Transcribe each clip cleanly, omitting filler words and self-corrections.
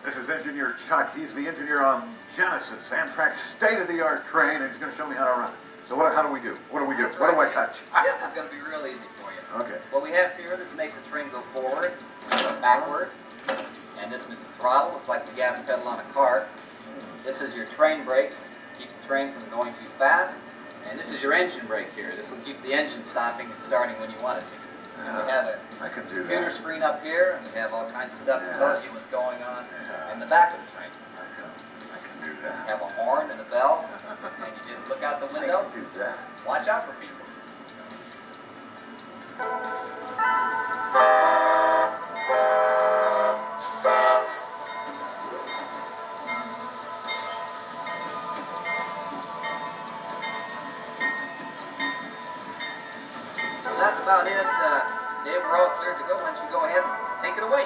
This is Engineer Chuck. He's the engineer on Genesis, Amtrak's state-of-the-art train, and he's going to show me how to run it. So how do we do? What do we do? What do I touch? This is going to be real easy for you. Okay. What we have here, this makes the train go forward, backward, and this is the throttle. It's like the gas pedal on a car. This is your train brakes. Keeps the train from going too fast. And this is your engine brake here. This will keep the engine stopping and starting when you want it to. And we have a computer screen up here, and we have all kinds of stuff that tells you what's going on in the back of the train. I can do that. We have a horn and a bell, and you just look out the window. I can do that. Watch out for people. That's about it. Dave, we're all cleared to go. Why don't you go ahead and take it away?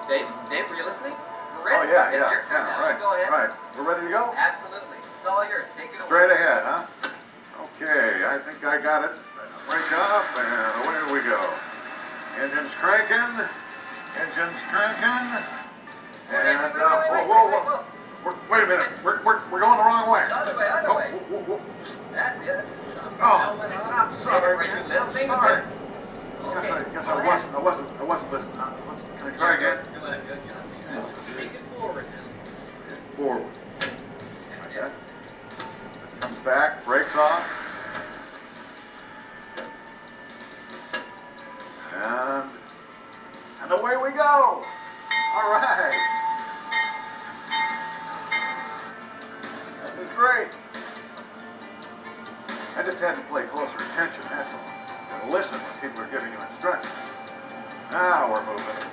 Dave, were you listening? We're ready. Oh, yeah, It's your turn now. Right, Go ahead. right. We're ready to go? Absolutely. It's all yours. Take it away. Straight ahead, huh? Okay, I think I got it. Break up, and away we go. Engine's cranking. Engine's cranking. And, whoa. Wait a minute. We're going the wrong way. Other way. Whoa. That's it. Oh, sorry. Are you listening? Sorry. Okay. Guess I wasn't listening. Can I try again? Good job. Take it forward. Forward. Okay. This comes back, brakes off. And away we go. All right. This is great. I just had to pay closer attention, that's all. And listen when people are giving you instructions. Now we're moving.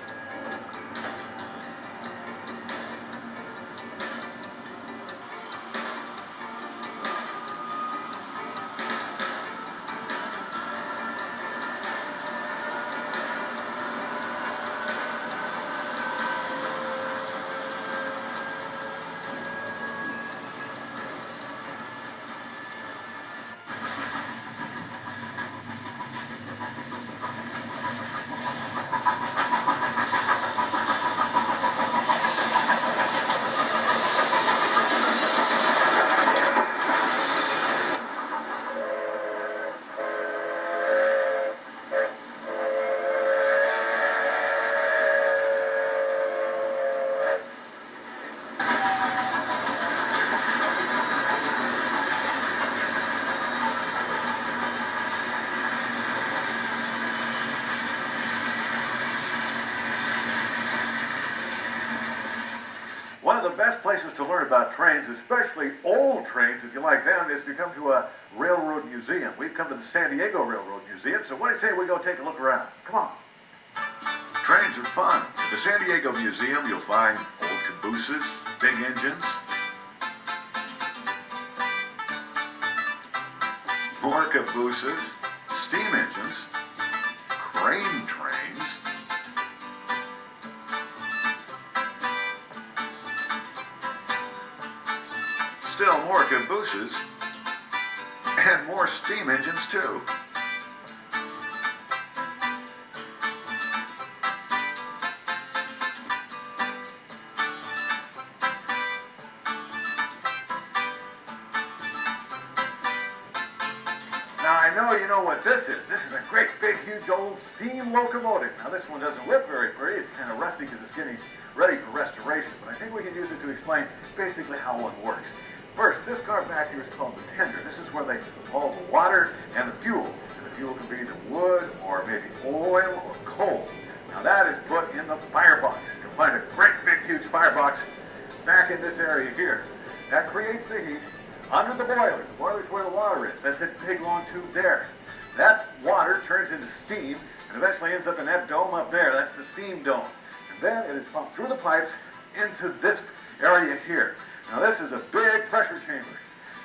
One of the best places to learn about trains, especially old trains, if you like them, is to come to a railroad museum. We've come to the San Diego Railroad Museum, so what do you say we go take a look around? Come on. Trains are fun. At the San Diego Museum, you'll find old cabooses, big engines, more cabooses, steam engines, crane trains, still more cabooses, and more steam engines too. Now I know you know what this is. This is a great big huge old steam locomotive. Now this one doesn't look very pretty. It's kind of rusty because it's getting ready for restoration. But I think we can use it to explain basically how one works. First, this car back here is called the tender. This is where they haul the water and the fuel. And the fuel can be either wood or maybe oil or coal. Now that is put in the firebox. You'll find a great big huge firebox back in this area here. That creates the heat under the boiler. The boiler's where the water is. That's that big long tube there. That water turns into steam and eventually ends up in that dome up there. That's the steam dome. And then it is pumped through the pipes into this area here. Now this is a big pressure chamber.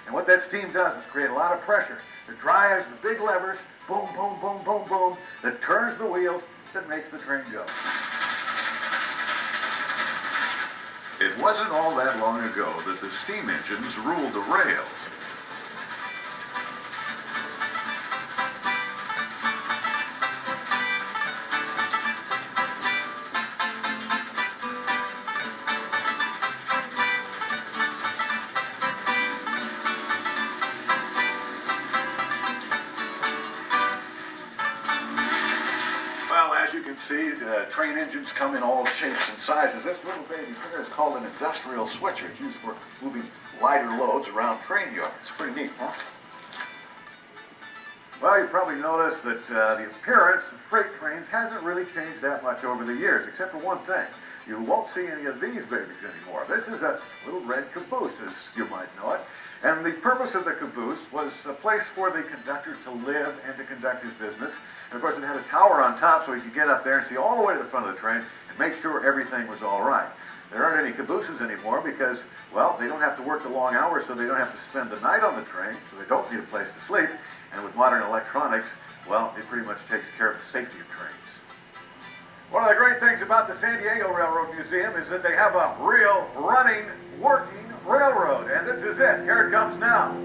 And what that steam does is create a lot of pressure. It drives the big levers, boom, boom, boom, boom, boom, that turns the wheels that makes the train go. It wasn't all that long ago that the steam engines ruled the rails. see, train engines come in all shapes and sizes. This little baby here is called an industrial switcher. It's used for moving lighter loads around train yards. It's pretty neat, huh? Well, you probably noticed that the appearance of freight trains hasn't really changed that much over the years, except for one thing. You won't see any of these babies anymore. This is a little red caboose, as you might know it. And the purpose of the caboose was a place for the conductor to live and to conduct his business. And of course, it had a tower on top so he could get up there and see all the way to the front of the train and make sure everything was all right. There aren't any cabooses anymore because, well, they don't have to work the long hours, so they don't have to spend the night on the train, so they don't need a place to sleep. And with modern electronics, well, it pretty much takes care of the safety of trains. One of the great things about the San Diego Railroad Museum is that they have a real, running, working railroad. And this is it. Here it comes now.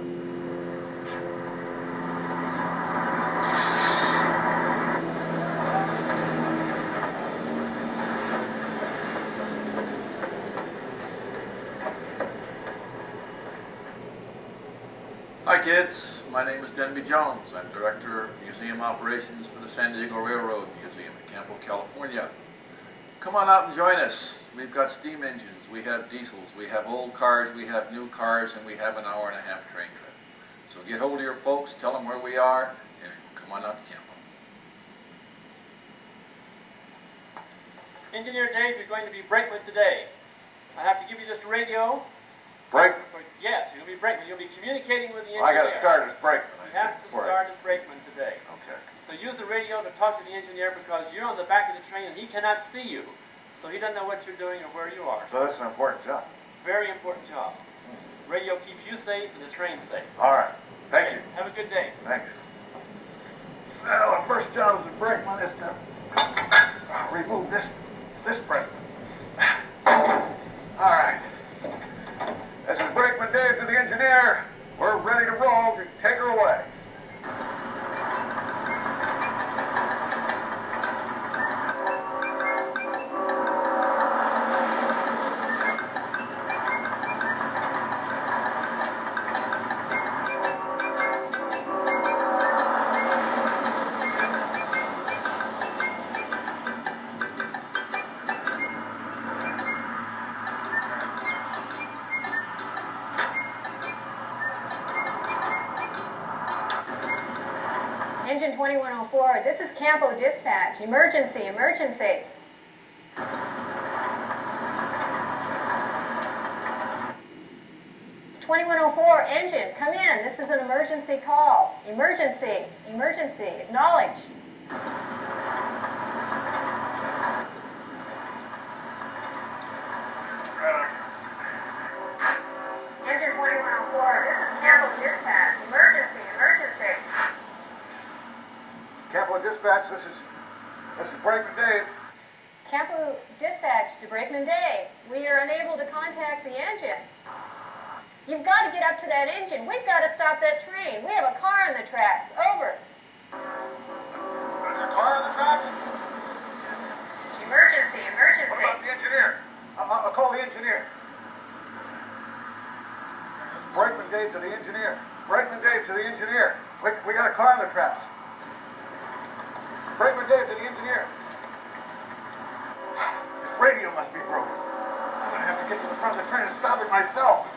Hi kids, my name is Denby Jones. I'm Director of Museum Operations for the San Diego Railroad Museum in Campo, California. Come on out and join us. We've got steam engines, we have diesels, we have old cars, we have new cars, and we have an hour-and-a-half train trip. So get hold of your folks, tell them where we are, and come on out to Campo. Engineer Dave, you're going to be brakeman today. I have to give you this radio. Brakeman? Yes, you'll be brakeman. You'll be communicating with the engineer. I got to start as brakeman. You have to start as brakeman today. Okay. So use the radio to talk to the engineer because you're on the back of the train and he cannot see you. So he doesn't know what you're doing or where you are. So that's an important job. Very important job. Radio keeps you safe and the train safe. All right. Thank you. Have a good day. Thanks. Well, our first job as a brakeman is to remove this brakeman. All right. This is Brakeman Dave to the engineer. We're ready to roll. Take her away. Engine 2104, this is Campo Dispatch. Emergency, emergency. Engine, come in. This is an emergency call. Emergency, emergency. Acknowledge. Engine 2104, this is Campo Dispatch. Emergency, emergency. Campo Dispatch, this is Brakeman Dave. Campo Dispatch to Brakeman Dave. We are unable to contact the engine. You've got to get up to that engine. We've got to stop that train. We have a car on the tracks. Over. There's a car on the tracks? Emergency, emergency. What about the engineer? I'll call the engineer. This is Brakeman Dave to the engineer. Brakeman Dave to the engineer. We got a car on the tracks. Brakeman Dave to the engineer. This radio must be broken. I'm going to have to get to the front of the train and stop it myself.